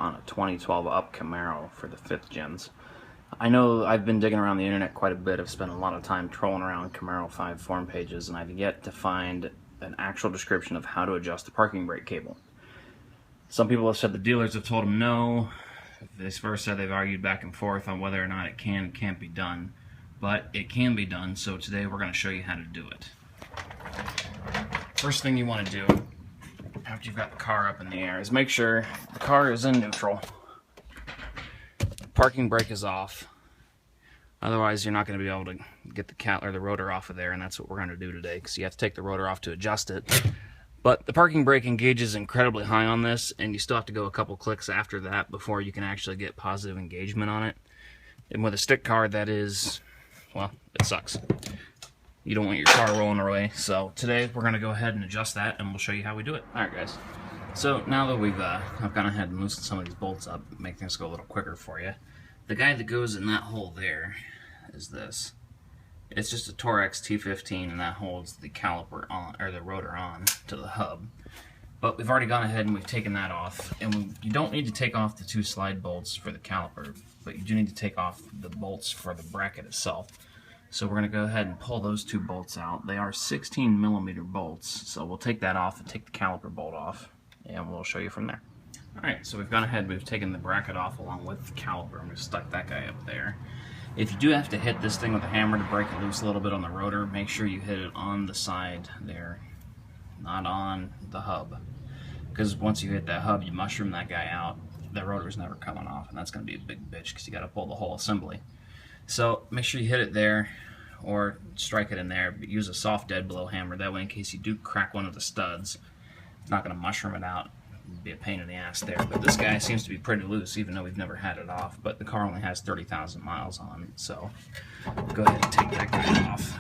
on a 2012 Up Camaro for the 5th gens. I know I've been digging around the internet quite a bit. I've spent a lot of time trolling around Camaro 5 forum pages, and I've yet to find an actual description of how to adjust the parking brake cable. Some people have said the dealers have told them no. Vice versa, they've argued back and forth on whether or not it can and can't be done. But it can be done, so today we're going to show you how to do it. First thing you want to do, after you've got the car up in the air, is make sure the car is in neutral. Parking brake is off. Otherwise, you're not going to be able to get the rotor off of there, and that's what we're going to do today, because you have to take the rotor off to adjust it. But the parking brake engages incredibly high on this, and you still have to go a couple clicks after that before you can actually get positive engagement on it. And with a stick car, that is, well, it sucks. You don't want your car rolling away. So today we're going to go ahead and adjust that, and we'll show you how we do it. Alright guys, so now that I've gone ahead and loosened some of these bolts up, make things go a little quicker for you. The guide that goes in that hole there is this. It's just a Torx T15, and that holds the caliper on, or the rotor on to the hub. But we've already gone ahead and we've taken that off, and you don't need to take off the 2 slide bolts for the caliper, but you do need to take off the bolts for the bracket itself. So we're going to go ahead and pull those 2 bolts out. They are 16mm bolts, so we'll take that off and take the caliper bolt off, and we'll show you from there. Alright, so we've gone ahead, we've taken the bracket off along with the caliper, and we've stuck that guy up there. If you do have to hit this thing with a hammer to break it loose a little bit on the rotor, make sure you hit it on the side there, not on the hub. Because once you hit that hub, you mushroom that guy out, the rotor's never coming off, and that's going to be a big bitch because you got to pull the whole assembly. So make sure you hit it there, or strike it in there, but use a soft dead blow hammer. That way, in case you do crack one of the studs, it's not going to mushroom it out. It'd be a pain in the ass there. But this guy seems to be pretty loose, even though we've never had it off. But the car only has 30,000 miles on it, so go ahead and take that guy off.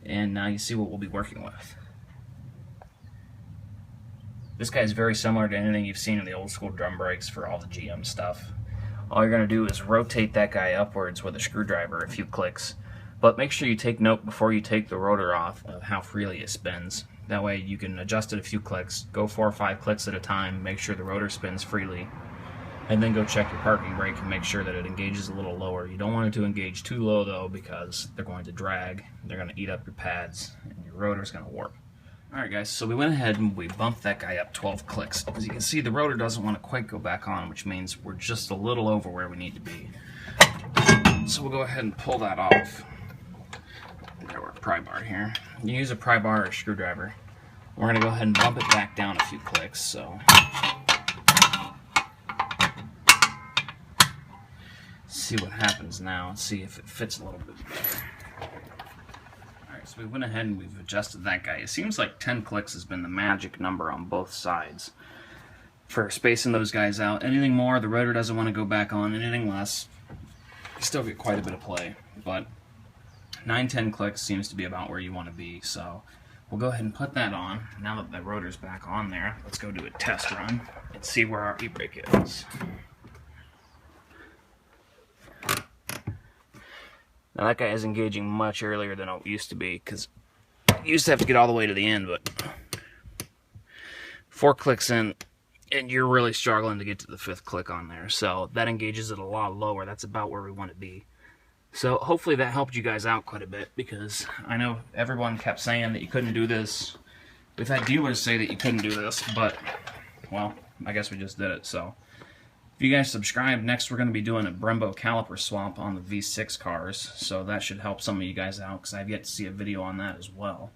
And now you see what we'll be working with. This guy is very similar to anything you've seen in the old school drum brakes for all the GM stuff. All you're going to do is rotate that guy upwards with a screwdriver a few clicks. But make sure you take note before you take the rotor off of how freely it spins. That way you can adjust it a few clicks, go 4 or 5 clicks at a time, make sure the rotor spins freely, and then go check your parking brake and make sure that it engages a little lower. You don't want it to engage too low though, because they're going to drag, they're going to eat up your pads, and your rotor's going to warp. Alright guys, so we went ahead and we bumped that guy up 12 clicks. As you can see, the rotor doesn't want to quite go back on, which means we're just a little over where we need to be. So we'll go ahead and pull that off. Got our pry bar here. You use a pry bar or a screwdriver. We're going to go ahead and bump it back down a few clicks. So see what happens now and see if it fits a little bit better. Alright, so we went ahead and we've adjusted that guy. It seems like 10 clicks has been the magic number on both sides for spacing those guys out. Anything more, the rotor doesn't want to go back on. Anything less, you still get quite a bit of play. But 9-10 clicks seems to be about where you want to be, so we'll go ahead and put that on. Now that the rotor's back on there, let's go do a test run and see where our e-brake is. Now that guy is engaging much earlier than it used to be, because you used to have to get all the way to the end, but 4 clicks in, and you're really struggling to get to the 5th click on there, so that engages it a lot lower. That's about where we want to be. So hopefully that helped you guys out quite a bit, because I know everyone kept saying that you couldn't do this. We've had dealers say that you couldn't do this, but, well, I guess we just did it. So if you guys subscribe, next we're going to be doing a Brembo caliper swap on the V6 cars, so that should help some of you guys out, because I've yet to see a video on that as well.